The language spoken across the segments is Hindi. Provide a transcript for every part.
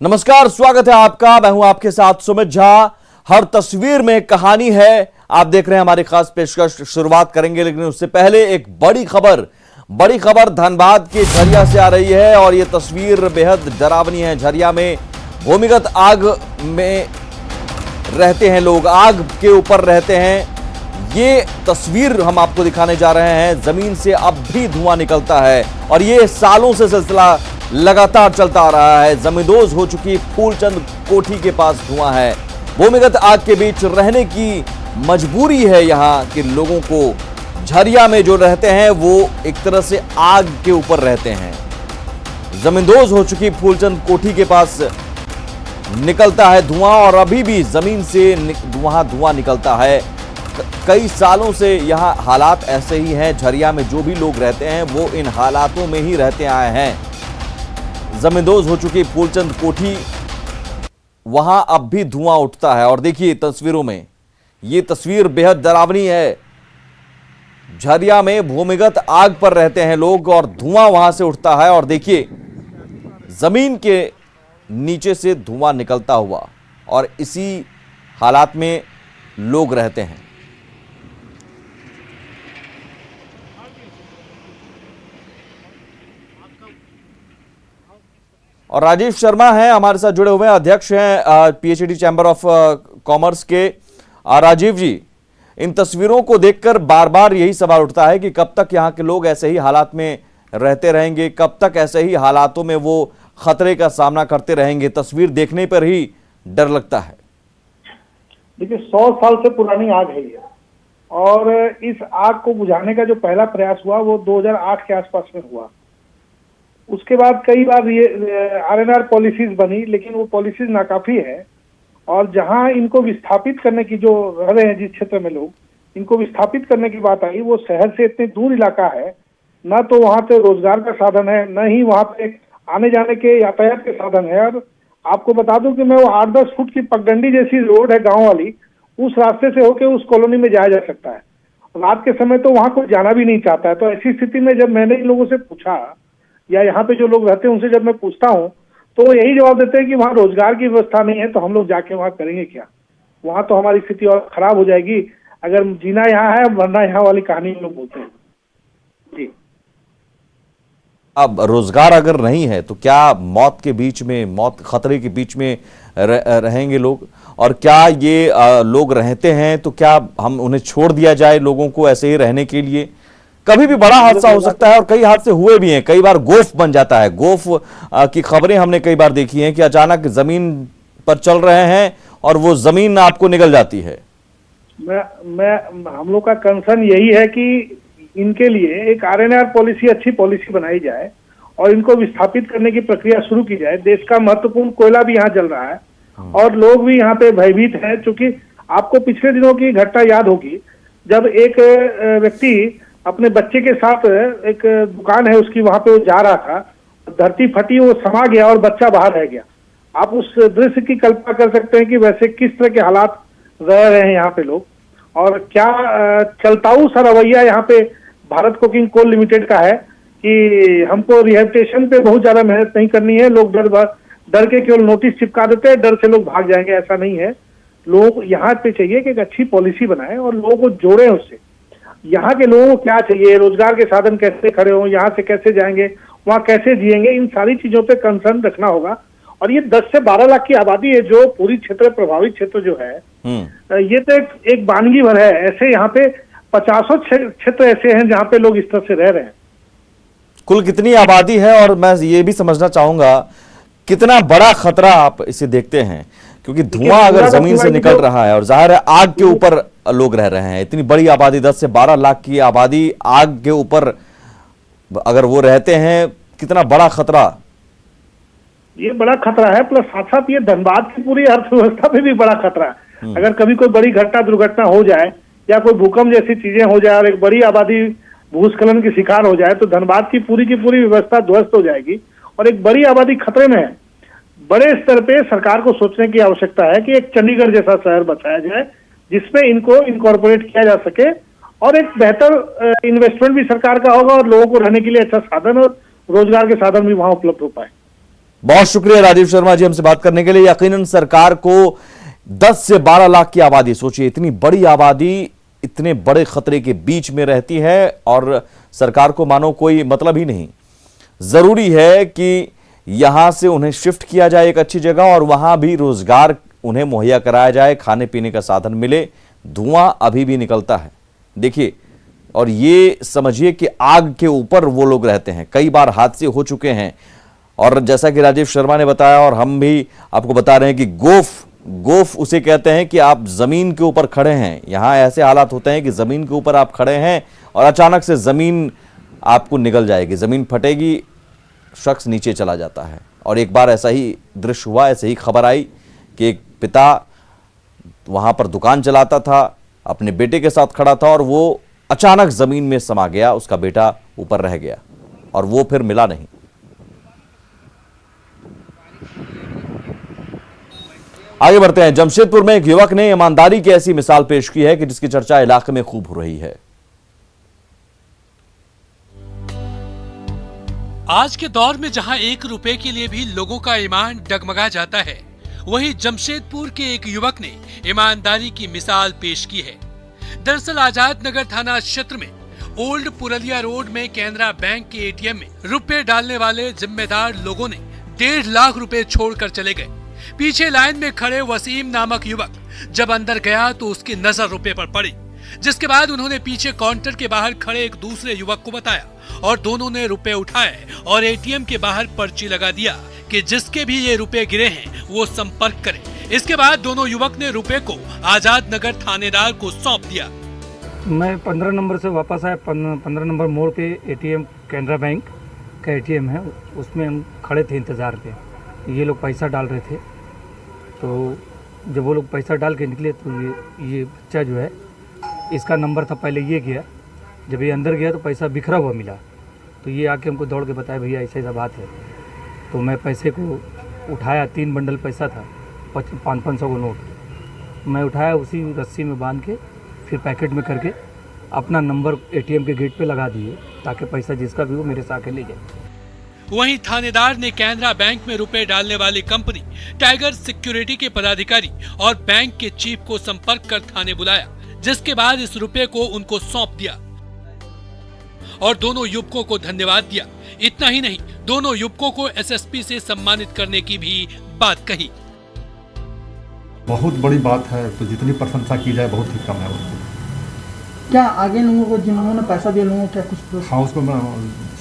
नमस्कार, स्वागत है आपका। मैं हूं आपके साथ सुमित झा। हर तस्वीर में कहानी है। आप देख रहे हैं हमारी खास पेशकश। शुरुआत करेंगे लेकिन उससे पहले एक बड़ी खबर धनबाद के झरिया से आ रही है और यह तस्वीर बेहद डरावनी है। झरिया में भूमिगत आग में रहते हैं लोग, आग के ऊपर रहते हैं। ये तस्वीर हम आपको दिखाने जा रहे हैं। जमीन से अब भी धुआं निकलता है और ये सालों से सिलसिला लगातार चलता आ रहा है। जमींदोज हो चुकी फूलचंद कोठी के पास धुआं है। भूमिगत आग के बीच रहने की मजबूरी है यहाँ के लोगों को। झरिया में जो रहते हैं वो एक तरह से आग के ऊपर रहते हैं। जमींदोज हो चुकी फूलचंद कोठी के पास निकलता है धुआं और अभी भी जमीन से वहां धुआं निकलता है। कई सालों से यहाँ हालात ऐसे ही हैं। झरिया में जो भी लोग रहते हैं वो इन हालातों में ही रहते आए हैं। जमींदोज हो चुकी फूलचंद कोठी, वहां अब भी धुआं उठता है और देखिए तस्वीरों में, ये तस्वीर बेहद डरावनी है। झरिया में भूमिगत आग पर रहते हैं लोग और धुआं वहां से उठता है और देखिए जमीन के नीचे से धुआं निकलता हुआ और इसी हालात में लोग रहते हैं। और राजीव शर्मा हैं हमारे साथ जुड़े हुए हैं, अध्यक्ष हैं पीएचईडी चैंबर ऑफ कॉमर्स के। राजीव जी, इन तस्वीरों को देखकर बार बार यही सवाल उठता है कि कब तक यहाँ के लोग ऐसे ही हालात में रहते रहेंगे, कब तक ऐसे ही हालातों में वो खतरे का सामना करते रहेंगे। तस्वीर देखने पर ही डर लगता है। देखिए 100 साल से पुरानी आग है ये और इस आग को बुझाने का जो पहला प्रयास हुआ वो 2008 के आसपास में हुआ। उसके बाद कई बार ये आरएनआर पॉलिसीज बनी लेकिन वो पॉलिसीज नाकाफी है और जहां इनको विस्थापित करने की जो रह रहे हैं जिस क्षेत्र में लोग, इनको विस्थापित करने की बात आई वो शहर से इतने दूर इलाका है, न तो वहां पे रोजगार का साधन है, न ही वहां पे आने जाने के यातायात के साधन है। और आपको बता दूं कि मैं वो 8-10 फुट की पगडंडी जैसी रोड है गाँव वाली, उस रास्ते से होकर उस कॉलोनी में जाया जा सकता है। रात के समय तो वहां कोई जाना भी नहीं चाहता है। तो ऐसी स्थिति में जब मैंने इन लोगों से पूछा या यहाँ पे जो लोग रहते हैं उनसे जब मैं पूछता हूँ तो वो यही जवाब देते हैं कि वहाँ रोजगार की व्यवस्था नहीं है, तो हम लोग जाके वहाँ करेंगे क्या। वहाँ तो हमारी स्थिति और खराब हो जाएगी। अगर जीना यहाँ है मरना यहाँ वाली कहानी लोग बोलते हैं जी। अब रोजगार अगर नहीं है तो क्या मौत के बीच में, मौत खतरे के बीच में रहेंगे लोग? और क्या ये लोग रहते हैं तो क्या हम उन्हें छोड़ दिया जाए लोगों को ऐसे ही रहने के लिए? कभी भी बड़ा हादसा हो सकता है और कई हादसे हुए भी हैं। कई बार गोफ बन जाता है। गोफ की खबरें हमने कई बार देखी हैं कि अचानक जमीन पर चल रहे हैं और वो जमीन आपको निगल जाती है। हम लोग का कंसर्न यही है कि इनके लिए एक आरएनआर पॉलिसी, अच्छी पॉलिसी बनाई जाए और इनको विस्थापित करने की प्रक्रिया शुरू की जाए। देश का महत्वपूर्ण कोयला भी यहाँ जल रहा है और लोग भी यहाँ पे भयभीत हैं। चूंकि आपको पिछले दिनों की घटना याद होगी जब एक व्यक्ति अपने बच्चे के साथ, एक दुकान है उसकी, वहां पे वो जा रहा था, धरती फटी, वो समा गया और बच्चा बाहर रह गया। आप उस दृश्य की कल्पना कर सकते हैं कि वैसे किस तरह के हालात रह रहे हैं यहाँ पे लोग और क्या चलताऊ सा रवैया यहाँ पे भारत कोकिंग कोल लिमिटेड का है कि हमको रिहेबिलिटेशन पे बहुत ज्यादा मेहनत नहीं करनी है। लोग डर के केवल नोटिस चिपका देते हैं, डर से लोग भाग जाएंगे, ऐसा नहीं है। लोग यहाँ पे चाहिए कि एक अच्छी पॉलिसी बनाए और लोगों को जोड़े उससे। यहाँ के लोगों को क्या चाहिए, रोजगार के साधन कैसे खड़े हों, यहाँ से कैसे जाएंगे, वहाँ कैसे जिएंगे, इन सारी चीजों पे कंसर्न रखना होगा। और ये 10 से 12 लाख की आबादी है जो पूरी क्षेत्र, प्रभावित क्षेत्र जो है, ये तो एक वानगी भर है। ऐसे यहाँ पे 50 क्षेत्र ऐसे हैं जहाँ पे लोग इस तरह से रह रहे हैं। कुल कितनी आबादी है? और मैं ये भी समझना चाहूंगा कितना बड़ा खतरा आप इसे देखते हैं, क्योंकि धुआं अगर जमीन से निकल रहा है और जाहिर है आग के ऊपर लोग रह रहे हैं। इतनी बड़ी आबादी, 10 से 12 लाख की आबादी आग के ऊपर अगर वो रहते हैं, कितना बड़ा खतरा। ये बड़ा खतरा है, प्लस साथ साथ ये धनबाद की पूरी अर्थव्यवस्था पे भी बड़ा खतरा है। अगर कभी कोई बड़ी घटना, दुर्घटना हो जाए या कोई भूकंप जैसी चीजें हो जाए और एक बड़ी आबादी भूस्खलन की शिकार हो जाए तो धनबाद की पूरी व्यवस्था ध्वस्त हो जाएगी और एक बड़ी आबादी खतरे में है। बड़े स्तर पे सरकार को सोचने की आवश्यकता है कि एक चंडीगढ़ जैसा शहर बसाया जाए जिसमें इनको इनकॉर्पोरेट किया जा सके और एक बेहतर इन्वेस्टमेंट भी सरकार का होगा और लोगों को रहने के लिए अच्छा साधन और रोजगार के साधन भी वहां उपलब्ध हो पाए। बहुत शुक्रिया राजीव शर्मा जी हमसे बात करने के लिए। यकीनन सरकार को 10 से 12 लाख की आबादी, सोचिए इतनी बड़ी आबादी इतने बड़े खतरे के बीच में रहती है और सरकार को मानो कोई मतलब ही नहीं। जरूरी है कि यहां से उन्हें शिफ्ट किया जाए एक अच्छी जगह और वहां भी रोजगार उन्हें मुहैया कराया जाए, खाने पीने का साधन मिले। धुआं अभी भी निकलता है देखिए, और ये समझिए कि आग के ऊपर वो लोग रहते हैं। कई बार हादसे हो चुके हैं और जैसा कि राजीव शर्मा ने बताया और हम भी आपको बता रहे हैं कि गोफ उसे कहते हैं कि आप जमीन के ऊपर खड़े हैं। यहां ऐसे हालात होते हैं कि जमीन के ऊपर आप खड़े हैं और अचानक से जमीन आपको निगल जाएगी, जमीन फटेगी, शख्स नीचे चला जाता है। और एक बार ऐसा ही दृश्य हुआ, ऐसे ही खबर आई कि एक पिता वहां पर दुकान चलाता था, अपने बेटे के साथ खड़ा था और वो अचानक जमीन में समा गया, उसका बेटा ऊपर रह गया और वो फिर मिला नहीं। आगे बढ़ते हैं। जमशेदपुर में एक युवक ने ईमानदारी की ऐसी मिसाल पेश की है कि जिसकी चर्चा इलाके में खूब हो रही है। आज के दौर में जहां 1 रुपए के लिए भी लोगों का ईमान डगमगा जाता है, वहीं जमशेदपुर के एक युवक ने ईमानदारी की मिसाल पेश की है। दरअसल आजाद नगर थाना क्षेत्र में ओल्ड पुरलिया रोड में कैनरा बैंक के एटीएम में रुपए डालने वाले जिम्मेदार लोगों ने 1.5 लाख रुपए छोड़कर चले गए। पीछे लाइन में खड़े वसीम नामक युवक जब अंदर गया तो उसकी नजर रुपए पर पड़ी, जिसके बाद उन्होंने पीछे काउंटर के बाहर खड़े एक दूसरे युवक को बताया और दोनों ने रुपए उठाए और एटीएम के बाहर पर्ची लगा दिया कि जिसके भी ये रुपए गिरे हैं वो संपर्क करे। इसके बाद दोनों युवक ने रुपए को आजाद नगर थानेदार को सौंप दिया। मैं 15 नंबर से वापस आया। 15 नंबर मोड़ पे एटीएम कैनरा बैंक का एटीएम है, उसमें हम खड़े थे इंतज़ार पे। ये लोग पैसा डाल रहे थे, तो जब वो लोग पैसा डाल के निकले तो ये बच्चा जो है, इसका नंबर था पहले, ये गया। जब ये अंदर गया तो पैसा बिखरा हुआ मिला, तो ये आके हमको दौड़ के बताया भैया ऐसा ऐसा बात है। तो मैं पैसे को उठाया, 3 बंडल पैसा था, 500-500 को नोट मैं उठाया, उसी रस्सी में बांध के फिर पैकेट में करके अपना नंबर एटीएम के गेट पे लगा दिए ताकि पैसा जिसका भी हो मेरे से आके ले जाए। वहीं थानेदार ने कैनरा बैंक में रुपए डालने वाली कंपनी टाइगर सिक्योरिटी के पदाधिकारी और बैंक के चीफ को संपर्क कर थाने बुलाया, जिसके बाद इस रुपए को उनको सौंप दिया और दोनों युवकों को धन्यवाद दिया। इतना ही नहीं, दोनों युवकों को एसएसपी से सम्मानित करने की भी बात कही। बहुत बड़ी बात है, तो जितनी प्रशंसा की जाए बहुत ही कम है उसको। क्या आगे लोगों को जिन्होंने पैसा दिया लोगों को क्या कुछ हाँ, उसको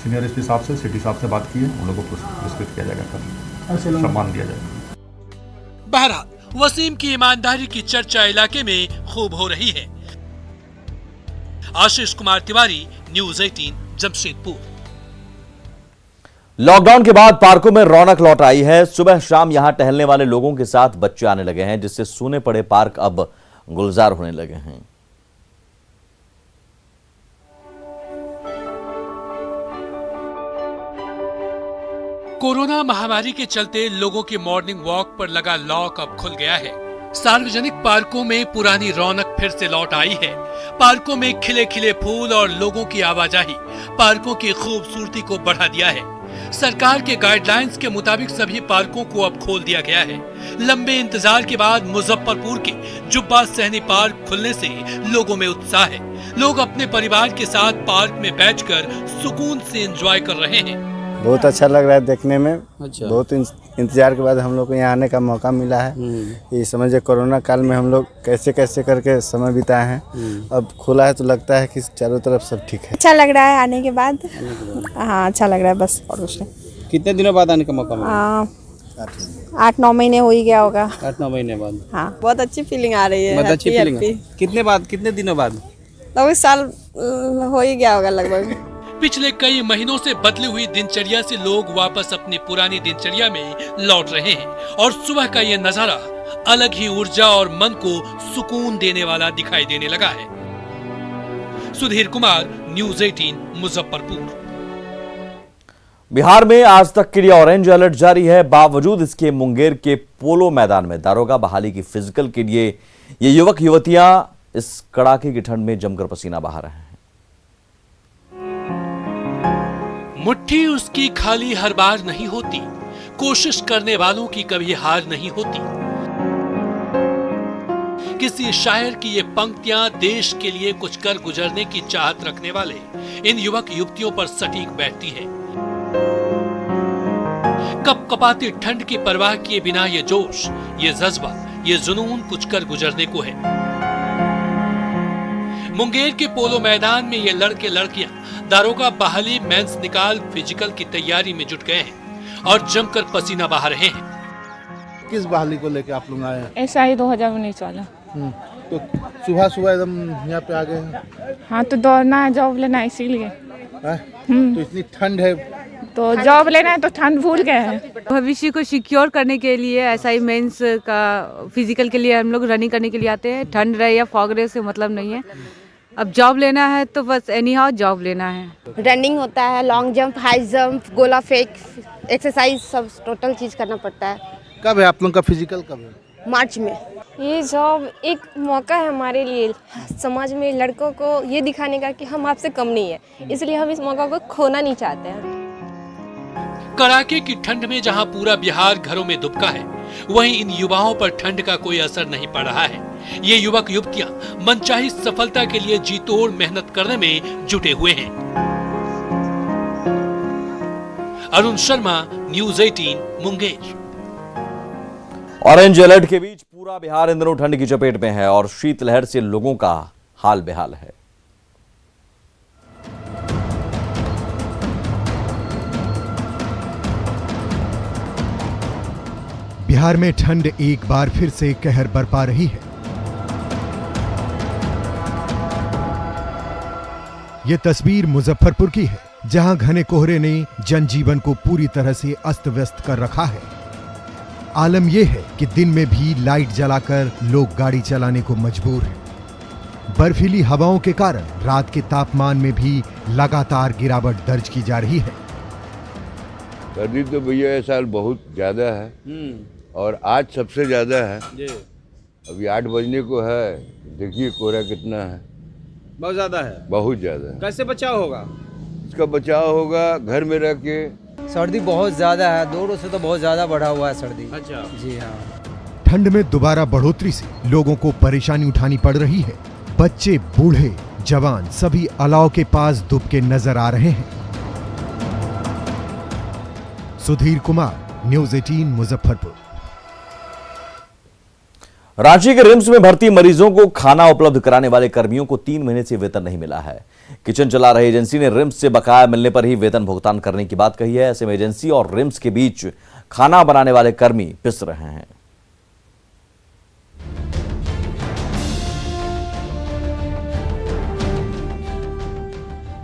सीनियर एसपी साहब से, सिटी साहब से बात की है, उन लोगों को पुरस्कृत किया जाएगा, कर सम्मान दिया जाएगा। बहरहाल वसीम की ईमानदारी की चर्चा इलाके में खूब हो रही है। आशीष कुमार तिवारी, न्यूज़ 18, जमशेदपुर। लॉकडाउन के बाद पार्कों में रौनक लौट आई है। सुबह शाम यहां टहलने वाले लोगों के साथ बच्चे आने लगे हैं, जिससे सूने पड़े पार्क अब गुलजार होने लगे हैं। कोरोना महामारी के चलते लोगों के मॉर्निंग वॉक पर लगा लॉक अब खुल गया है। सार्वजनिक पार्कों में पुरानी रौनक फिर से लौट आई है। पार्कों में खिले खिले फूल और लोगों की आवाजाही पार्कों की खूबसूरती को बढ़ा दिया है। सरकार के गाइडलाइंस के मुताबिक सभी पार्कों को अब खोल दिया गया है। लंबे इंतजार के बाद मुजफ्फरपुर के जुब्बा सहनी पार्क खुलने से लोगों में उत्साह है। लोग अपने परिवार के साथ पार्क में बैठकर सुकून से एंजॉय कर रहे हैं। बहुत अच्छा लग रहा है देखने में। अच्छा। बहुत इंतजार के बाद हम लोग को यहाँ आने का मौका मिला है। ये समझिए कोरोना काल में हम लोग कैसे कैसे करके समय बिताए हैं, अब खुला है तो लगता है कि चारों तरफ सब ठीक है। अच्छा लग रहा है आने के बाद। हाँ, अच्छा लग रहा है बस, और कुछ नहीं। कितने दिनों बाद आने का मौका मिला? 8-9 महीने हो ही गया होगा। 8-9 महीने बाद। हाँ, बहुत अच्छी फीलिंग आ रही है। बहुत अच्छी फीलिंग। कितने दिनों बाद? लगभग साल हो ही गया होगा लगभग। पिछले कई महीनों से बदली हुई दिनचर्या से लोग वापस अपनी पुरानी दिनचर्या में लौट रहे हैं और सुबह का ये नजारा अलग ही ऊर्जा और मन को सुकून देने वाला दिखाई देने लगा है। सुधीर कुमार, न्यूज़ 18, मुजफ्फरपुर। बिहार में आज तक के लिए ऑरेंज अलर्ट जारी है। बावजूद इसके मुंगेर के पोलो मैदान में दारोगा बहाली की फिजिकल के लिए ये युवक युवतियां इस कड़ाके की ठंड में जमकर पसीना बहा रहे हैं। मुट्ठी उसकी खाली हर बार नहीं होती, कोशिश करने वालों की कभी हार नहीं होती। किसी शायर की ये पंक्तियां देश के लिए कुछ कर गुजरने की चाहत रखने वाले इन युवक युवतियों पर सटीक बैठती है। कपकपाती ठंड की परवाह किए बिना ये जोश, ये जज्बा, ये जुनून कुछ कर गुजरने को है। मुंगेर के पोलो मैदान में ये लड़के लड़कियां दारोगा बहाली मेंस निकाल फिजिकल की तैयारी में जुट गए हैं और जमकर पसीना बहा रहे हैं। किस बहाली को लेकर आप लोग आए हैं? SI 2019 वाला। तो सुबह सुबह एकदम यहाँ पे आ गए हैं। हाँ, तो दौड़ना है, जॉब लेना है, इसीलिए। तो इतनी ठंड है तो जॉब लेना है तो ठंड भूल गए हैं। भविष्य को सिक्योर करने के लिए SI मेंस का फिजिकल के लिए हम लोग रनिंग करने के लिए आते हैं। ठंड रहे या फॉग रहे से मतलब नहीं है। अब जॉब लेना है तो बस एनी हाउ जॉब लेना है। रनिंग होता है, लॉन्ग जंप, हाई जंप, गोला फेंक, एक्सरसाइज, सब टोटल चीज करना पड़ता है। कब है आप लोग का फिजिकल, कब है? मार्च में। ये जॉब एक मौका है हमारे लिए, समाज में लड़कों को ये दिखाने का कि हम आपसे कम नहीं है, इसलिए हम इस मौका को खोना नहीं चाहते हैं। कड़ाके की ठंड में जहां पूरा बिहार घरों में दुबका है, वहीं इन युवाओं पर ठंड का कोई असर नहीं पड़ रहा है। ये युवक युवतियां मनचाही सफलता के लिए जी तोड़ मेहनत करने में जुटे हुए हैं। Arun Sharma, news 18 Munger. Orange alert के बीच पूरा बिहार इन दिनों ठंड की चपेट में है और शीतलहर से लोगों का हाल बेहाल है। बिहार में ठंड एक बार फिर से कहर बरपा रही है। यह तस्वीर मुजफ्फरपुर की है, जहां घने कोहरे ने जनजीवन को पूरी तरह से अस्त व्यस्त कर रखा है। आलम यह है कि दिन में भी लाइट जलाकर लोग गाड़ी चलाने को मजबूर हैं। बर्फीली हवाओं के कारण रात के तापमान में भी लगातार गिरावट दर्ज की जा रही है। सर्दी तो भैया इस साल बहुत ज्यादा है और आज सबसे ज्यादा है। अभी 8 बजने को है, देखिए कोहरा कितना है। बहुत ज्यादा है, बहुत ज्यादा। कैसे बचाव होगा? इसका बचाव होगा घर में रह के। सर्दी बहुत ज़्यादा है, 2 रोज से तो बहुत ज़्यादा बढ़ा हुआ है सर्दी। अच्छा जी हाँ। ठंड में दोबारा बढ़ोतरी से लोगों को परेशानी उठानी पड़ रही है। बच्चे, बूढ़े, जवान सभी अलाव के पास दुबके नजर आ रहे हैं। सुधीर कुमार, न्यूज़ 18 मुजफ्फरपुर। रांची के रिम्स में भर्ती मरीजों को खाना उपलब्ध कराने वाले कर्मियों को 3 महीने से वेतन नहीं मिला है। किचन चला रही एजेंसी ने रिम्स से बकाया मिलने पर ही वेतन भुगतान करने की बात कही है। ऐसे में एजेंसी और रिम्स के बीच खाना बनाने वाले कर्मी पिस रहे हैं।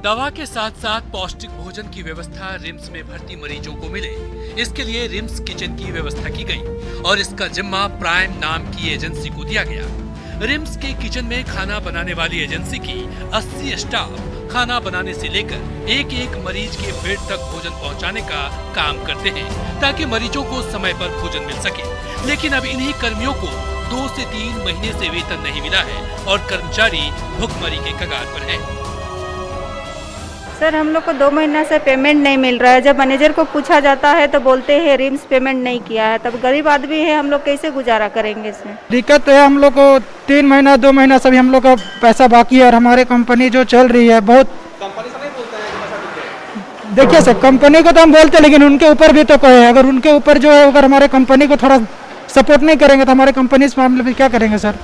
दवा के साथ साथ पौष्टिक भोजन की व्यवस्था रिम्स में भर्ती मरीजों को मिले, इसके लिए रिम्स किचन की व्यवस्था की गई और इसका जिम्मा प्राइम नाम की एजेंसी को दिया गया। रिम्स के किचन में खाना बनाने वाली एजेंसी की 80 स्टाफ खाना बनाने से लेकर एक एक मरीज के बेड तक भोजन पहुंचाने का काम करते हैं ताकि मरीजों को समय पर भोजन मिल सके। लेकिन अब इन्हीं कर्मियों को 2 से 3 महीने से वेतन नहीं मिला है और कर्मचारी भुखमरी के कगार पर है। सर, हम लोग को 2 महीना से पेमेंट नहीं मिल रहा है। जब मैनेजर को पूछा जाता है तो बोलते हैं रिम्स पेमेंट नहीं किया है। तब गरीब आदमी है, हम लोग कैसे गुजारा करेंगे इसमें? दिक्कत है, हम लोग को 3 महीना 2 महीना सभी हम लोग का पैसा बाकी है और हमारे कंपनी जो चल रही है बहुत। कंपनी से नहीं बोलते हैं? देखिए सर, कंपनी को तो हम बोलते हैं लेकिन उनके ऊपर भी तो कोई है। अगर उनके ऊपर जो है, अगर हमारे कंपनी को थोड़ा सपोर्ट नहीं करेंगे तो हमारे कंपनी इस मामले में क्या करेंगे सर?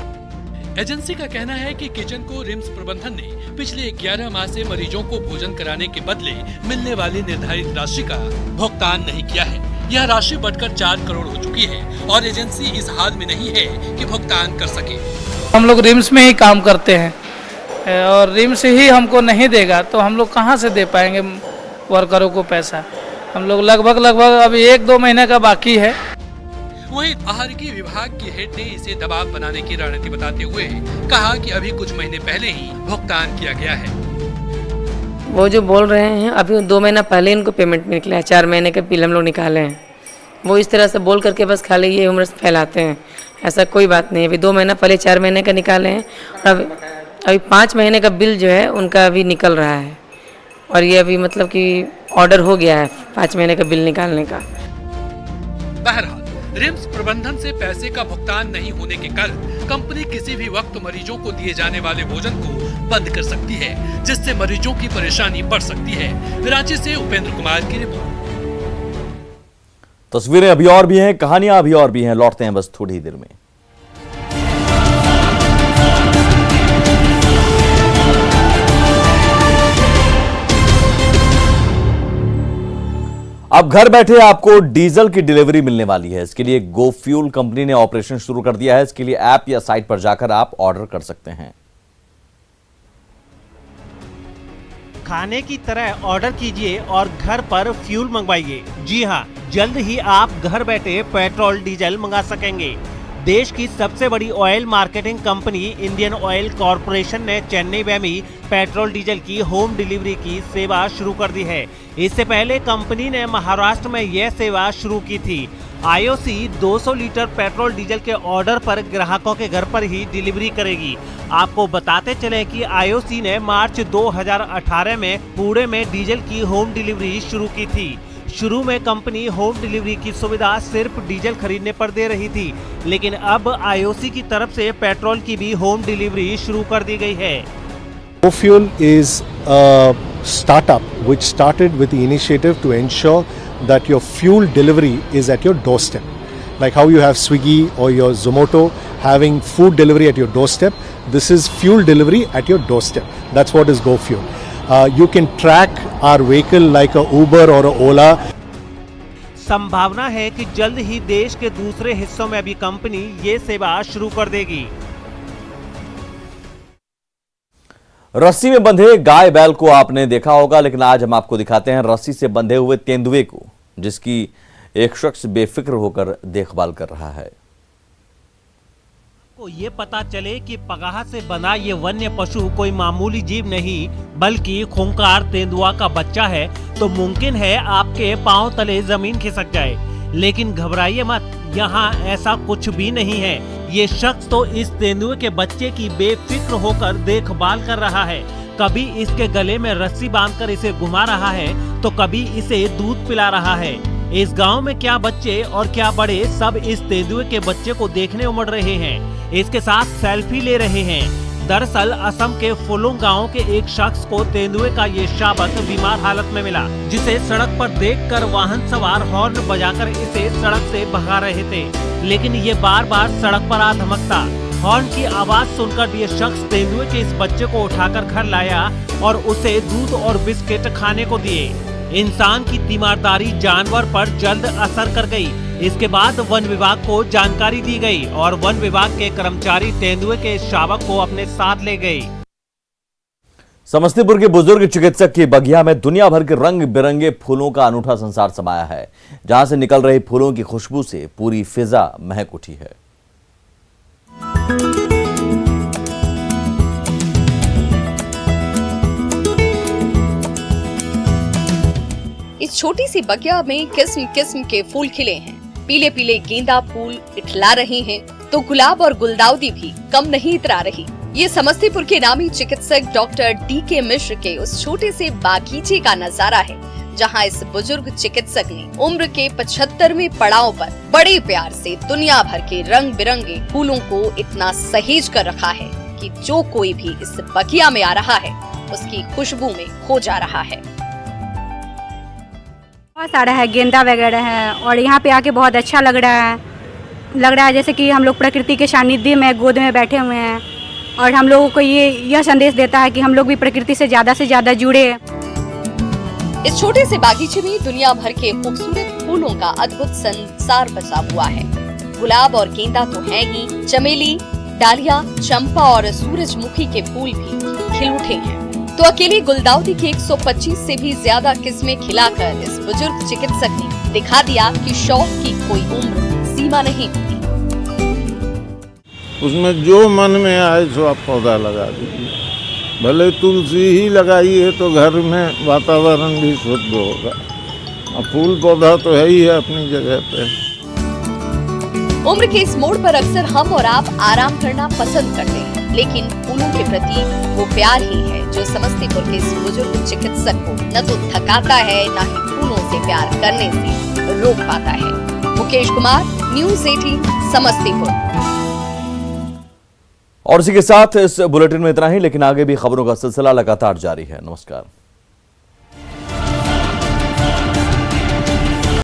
एजेंसी का कहना है कि किचन को रिम्स प्रबंधन ने पिछले 11 माह से मरीजों को भोजन कराने के बदले मिलने वाली निर्धारित राशि का भुगतान नहीं किया है। यह राशि बढ़कर 4 करोड़ हो चुकी है और एजेंसी इस हाल में नहीं है कि भुगतान कर सके। हम लोग रिम्स में ही काम करते हैं और रिम्स ही हमको नहीं देगा तो हम लोग कहाँ से दे पाएंगे वर्करों को पैसा? हम लोग लगभग अभी 1-2 महीने का बाकी है। वहीं आहारिकी विभाग की हेड ने इसे दबाव बनाने की रणनीति बताते हुए कहा कि अभी कुछ महीने पहले ही भुगतान किया गया है। वो जो बोल रहे हैं अभी 2 महीना पहले इनको पेमेंट निकला है, 4 महीने के बिल हम लोग निकाले हैं। वो इस तरह से बोल करके बस खाली ये उम्र फैलाते हैं, ऐसा कोई बात नहीं है। अभी 2 महीना पहले 4 महीने का निकाले हैं और अभी 5 महीने का बिल जो है उनका अभी निकल रहा है और ये अभी मतलब कि ऑर्डर हो गया है 5 महीने का बिल निकालने का। बहरहाल रिम्स प्रबंधन से पैसे का भुगतान नहीं होने के कारण कंपनी किसी भी वक्त मरीजों को दिए जाने वाले भोजन को बंद कर सकती है, जिससे मरीजों की परेशानी बढ़ सकती है। रांची से उपेंद्र कुमार की रिपोर्ट। तस्वीरें अभी और भी हैं, कहानियां अभी और भी हैं, लौटते हैं बस थोड़ी ही देर में। अब घर बैठे आपको डीजल की डिलीवरी मिलने वाली है। इसके लिए गो फ्यूल कंपनी ने ऑपरेशन शुरू कर दिया है। इसके लिए ऐप या साइट पर जाकर आप ऑर्डर कर सकते हैं। खाने की तरह ऑर्डर कीजिए और घर पर फ्यूल मंगवाइए। जी हां, जल्द ही आप घर बैठे पेट्रोल डीजल मंगा सकेंगे। देश की सबसे बड़ी oil marketing company Indian oil corporation ने चेन्नई में भी पेट्रोल डीजल की होम डिलीवरी की सेवा शुरू कर दी है। इससे पहले कंपनी ने महाराष्ट्र में यह सेवा शुरू की थी। आईओसी 200 लीटर पेट्रोल डीजल के ऑर्डर पर ग्राहकों के घर पर ही डिलीवरी करेगी। आपको बताते चले कि आईओसी ने मार्च 2018 में पुणे में डीजल की होम डिलीवरी शुरू की थी। शुरू में कंपनी होम डिलीवरी की सुविधा सिर्फ डीजल खरीदने पर दे रही थी, लेकिन अब आईओसी की तरफ से पेट्रोल की भी होम डिलीवरी शुरू कर दी गई है। GoFuel is a startup which started with the initiative to ensure that your fuel delivery is at your doorstep. Like how you have Swiggy or your Zomato having food delivery at your doorstep, this is fuel delivery at your doorstep. That's what is GoFuel. You can track our vehicle like a Uber or a Ola. संभावना है कि जल्द ही देश के दूसरे हिस्सों में भी कंपनी ये सेवा शुरू कर देगी। रस्सी में बंधे गाय बैल को आपने देखा होगा, लेकिन आज हम आपको दिखाते हैं रस्सी से बंधे हुए तेंदुए को, जिसकी एक शख्स बेफिक्र होकर देखभाल कर रहा है। को ये पता चले कि पगाह से बंधा ये वन्य पशु कोई मामूली जीव नहीं बल्कि खूंखार तेंदुआ का बच्चा है, तो मुमकिन है आपके पांव तले जमीन खिसक जाए। लेकिन घबराइए मत, यहाँ ऐसा कुछ भी नहीं है। ये शख्स तो इस तेंदुए के बच्चे की बेफिक्र होकर देखभाल कर रहा है। कभी इसके गले में रस्सी बांधकर इसे घुमा रहा है, तो कभी इसे दूध पिला रहा है। इस गांव में क्या बच्चे और क्या बड़े सब इस तेंदुए के बच्चे को देखने उमड़ रहे हैं। इसके साथ सेल्फी ले रहे हैं। दरअसल असम के फुलुंग गांव के एक शख्स को तेंदुए का ये शावक बीमार हालत में मिला, जिसे सड़क पर देखकर वाहन सवार हॉर्न बजाकर इसे सड़क से भगा रहे थे, लेकिन ये बार बार सड़क पर आ धमकता। हॉर्न की आवाज सुनकर ये शख्स तेंदुए के इस बच्चे को उठाकर घर लाया और उसे दूध और बिस्किट खाने को दिए। इंसान की तीमारदारी जानवर पर जल्द असर कर गई। इसके बाद वन विभाग को जानकारी दी गई और वन विभाग के कर्मचारी तेंदुए के शावक को अपने साथ ले गए। समस्तीपुर के बुजुर्ग चिकित्सक की बगिया में दुनिया भर के रंग बिरंगे फूलों का अनूठा संसार समाया है, जहां से निकल रही फूलों की खुशबू से पूरी फिजा महक उठी है। इस छोटी सी बगिया में किस्म किस्म के फूल खिले हैं। पीले पीले गेंदा फूल इठला रहे हैं, तो गुलाब और गुलदाउदी भी कम नहीं इतरा रही। ये समस्तीपुर के नामी चिकित्सक डॉक्टर DK मिश्र के उस छोटे से बागीचे का नजारा है, जहां इस बुजुर्ग चिकित्सक ने उम्र के 75वें पड़ाव पर बड़े प्यार से दुनिया भर के रंग बिरंगे फूलों को इतना सहेज कर रखा है कि जो कोई भी इस बगिया में आ रहा है उसकी खुशबू में खो जा रहा है। बहुत सारा है, गेंदा वगैरह है, और यहाँ पे आके बहुत अच्छा लग रहा है जैसे कि हम लोग प्रकृति के सानिध्य में गोद में बैठे हुए हैं, और हम लोगों को यह संदेश देता है कि हम लोग भी प्रकृति से ज्यादा जुड़े। इस छोटे से बागीचे में दुनिया भर के खूबसूरत फूलों का अद्भुत संसार बसा हुआ है। गुलाब और गेंदा तो है ही, चमेली, डालिया, चंपा और सूरजमुखी के फूल भी खिल उठे हैं, तो अकेली गुलदाउदी की 125 से भी ज्यादा किस्में खिलाकर इस बुजुर्ग चिकित्सक ने दिखा दिया कि शौक की कोई उम्र सीमा नहीं होती। उसमें जो मन में आए सो आप पौधा लगा दीजिए, भले तुलसी ही लगाइए तो घर में वातावरण भी शुद्ध होगा। फूल पौधा तो है ही है अपनी जगह पे। उम्र के इस मोड़ पर अक्सर हम और आप आराम करना पसंद करते हैं, लेकिन फूलों के प्रति वो प्यार ही है जो समस्तीपुर के इस बुजुर्ग चिकित्सक को न तो थकाता है, न ही फूलों से प्यार करने से रोक पाता है। मुकेश कुमार, न्यूज़ 18 समस्तीपुर। और इसी के साथ इस बुलेटिन में इतना ही, लेकिन आगे भी खबरों का सिलसिला लगातार जारी है। नमस्कार।